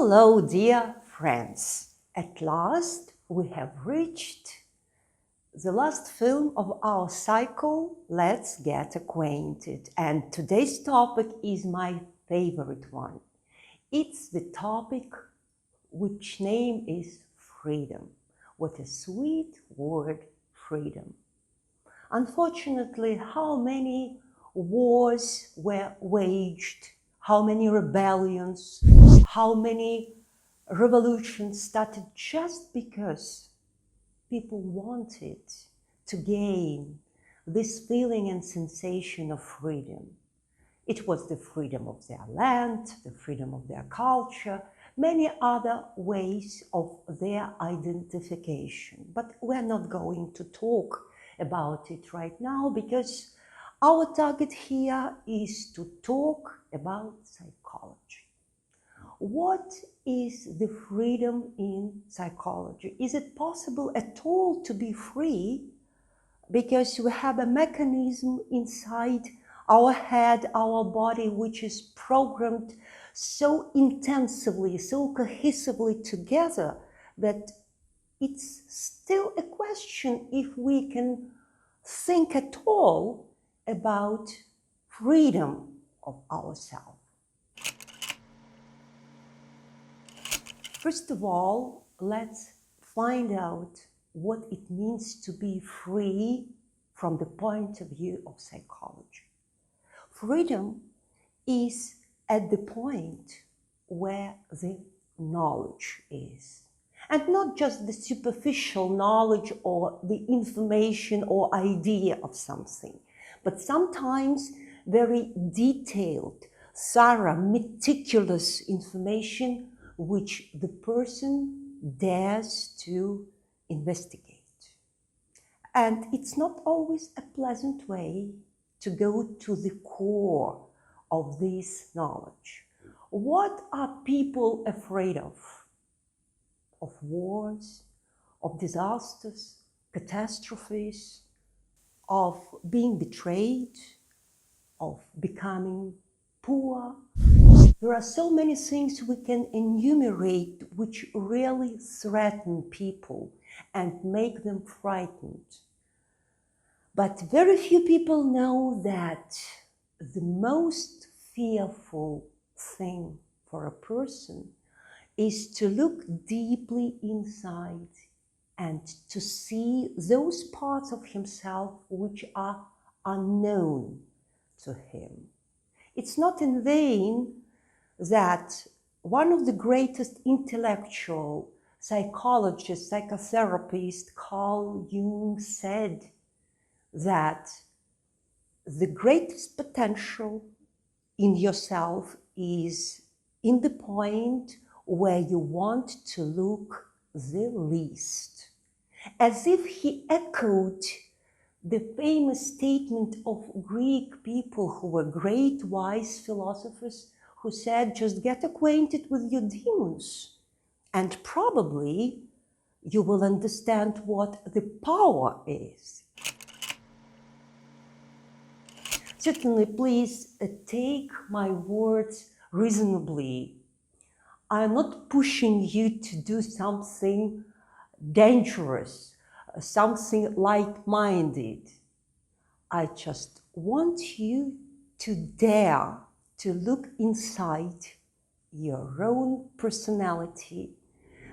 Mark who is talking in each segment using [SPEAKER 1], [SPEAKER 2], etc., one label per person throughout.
[SPEAKER 1] Hello, dear friends. At last, we have reached the last film of our cycle, Let's Get Acquainted. And today's topic is my favorite one. It's the topic which name is freedom. What a sweet word, freedom. Unfortunately, how many wars were waged, how many rebellions, how many revolutions started just because people wanted to gain this feeling and sensation of freedom. It was the freedom of their land, the freedom of their culture, many other ways of their identification. But we're not going to talk about it right now because our target here is to talk about psychology. What is the freedom in psychology? Is it possible at all to be free? Because we have a mechanism inside our head, our body, which is programmed so intensively, so cohesively together that it's still a question if we can think at all about freedom of ourselves. First of all, let's find out what it means to be free from the point of view of psychology. Freedom is at the point where the knowledge is. And not just the superficial knowledge or the information or idea of something, but sometimes very detailed, thorough, meticulous information which the person dares to investigate. And it's not always a pleasant way to go to the core of this knowledge. What are people afraid of? Of wars, of disasters, catastrophes, of being betrayed, of becoming poor. There are so many things we can enumerate which really threaten people and make them frightened. But very few people know that the most fearful thing for a person is to look deeply inside and to see those parts of himself which are unknown to him. It's not in vain that one of the greatest intellectual psychologists, psychotherapists, Carl Jung, said that the greatest potential in yourself is in the point where you want to look the least. As if he echoed the famous statement of Greek people who were great, wise philosophers who said, just get acquainted with your demons and probably you will understand what the power is. Certainly, please take my words reasonably. I'm not pushing you to do something dangerous, something like-minded. I just want you to dare to look inside your own personality,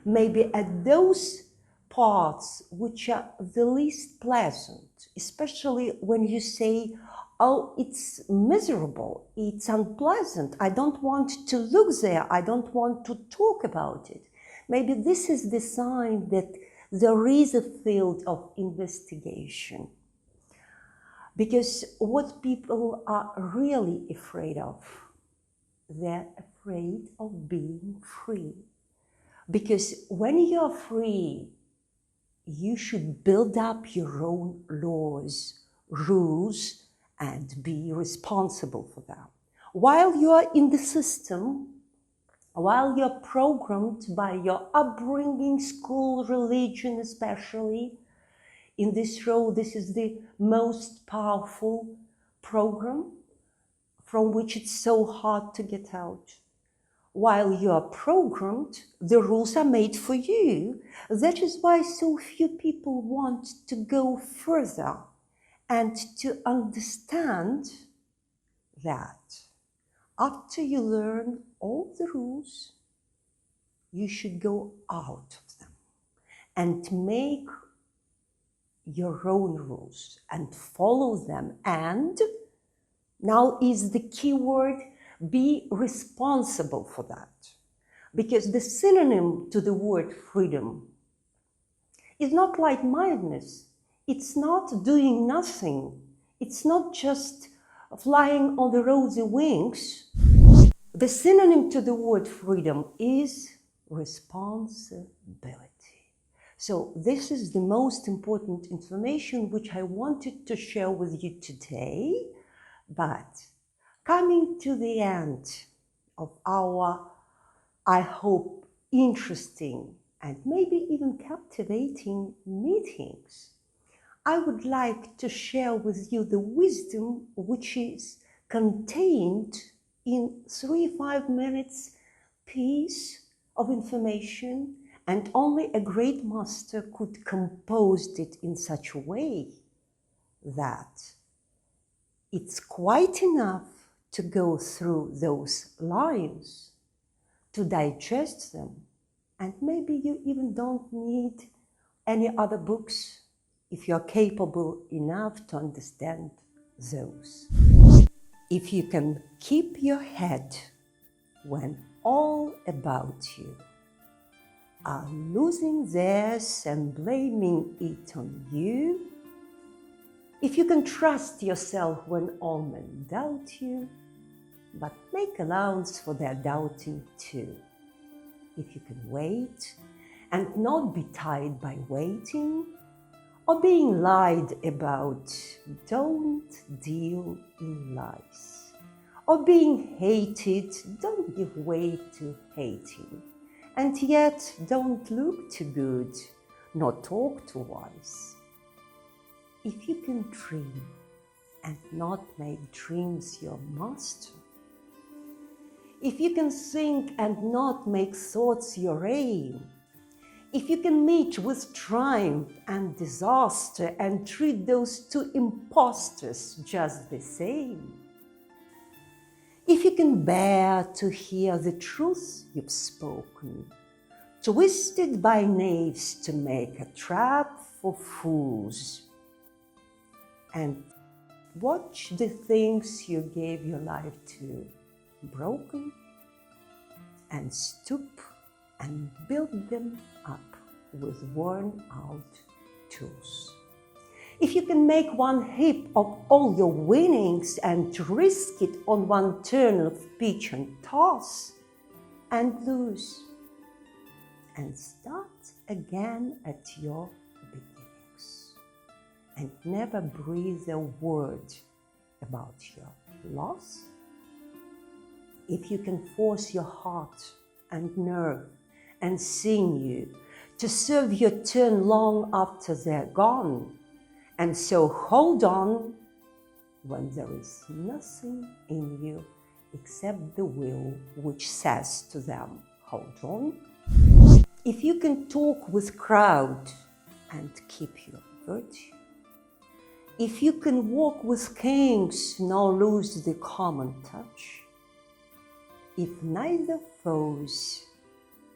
[SPEAKER 1] maybe at those parts which are the least pleasant, especially when you say, oh, it's miserable, it's unpleasant, I don't want to look there, I don't want to talk about it. Maybe this is the sign that there is a field of investigation. Because what people are really afraid of, they're afraid of being free. Because when you're free, you should build up your own laws, rules, and be responsible for them. While you are in the system, while you're programmed by your upbringing, school, religion especially, in this role, this is the most powerful program from which it's so hard to get out. While you are programmed, the rules are made for you. That is why so few people want to go further and to understand that after you learn all the rules, you should go out of them and make your own rules and follow them. And now is the key word, be responsible for that. Because the synonym to the word freedom is not light-mindedness. It's not doing nothing. It's not just flying on the rosy wings. The synonym to the word freedom is responsibility. So this is the most important information which I wanted to share with you today. But coming to the end of our, I hope, interesting and maybe even captivating meetings, I would like to share with you the wisdom which is contained in 3-5 minutes piece of information, and only a great master could compose it in such a way that it's quite enough to go through those lines, to digest them, and maybe you even don't need any other books if you're capable enough to understand those. If you can keep your head when all about you are losing theirs and blaming it on you, if you can trust yourself when all men doubt you, but make allowance for their doubting too. If you can wait and not be tired by waiting or being lied about, don't deal in lies. Or being hated, don't give way to hating. And yet don't look too good, nor talk too wise. If you can dream and not make dreams your master, if you can think and not make thoughts your aim, if you can meet with triumph and disaster and treat those two impostors just the same, if you can bear to hear the truth you've spoken, twisted by knaves to make a trap for fools, and watch the things you gave your life to broken, and stoop and build them up with worn-out tools. If you can make one heap of all your winnings and risk it on one turn of pitch and toss, and lose, and start again at your beginnings, and never breathe a word about your loss, if you can force your heart and nerve and sinew to serve your turn long after they're gone, and so hold on when there is nothing in you except the will which says to them, hold on. If you can talk with crowd and keep your virtue, if you can walk with kings nor lose the common touch, if neither foes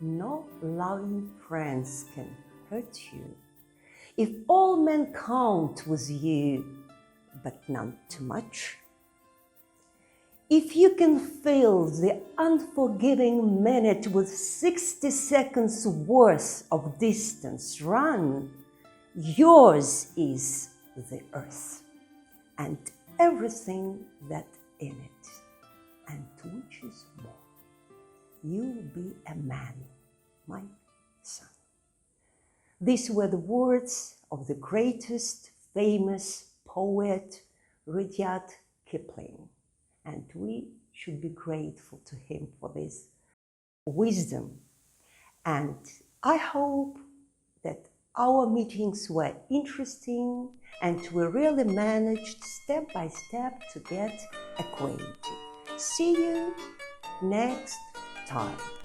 [SPEAKER 1] nor loving friends can hurt you, if all men count with you, but none too much, if you can fill the unforgiving minute with 60 seconds worth of distance run, yours is the earth and everything that in it, and which is more. You will be a man, my son. These were the words of the greatest famous poet, Rudyard Kipling, and we should be grateful to him for this wisdom. And I hope that our meetings were interesting and we really managed step by step to get acquainted. See you next time.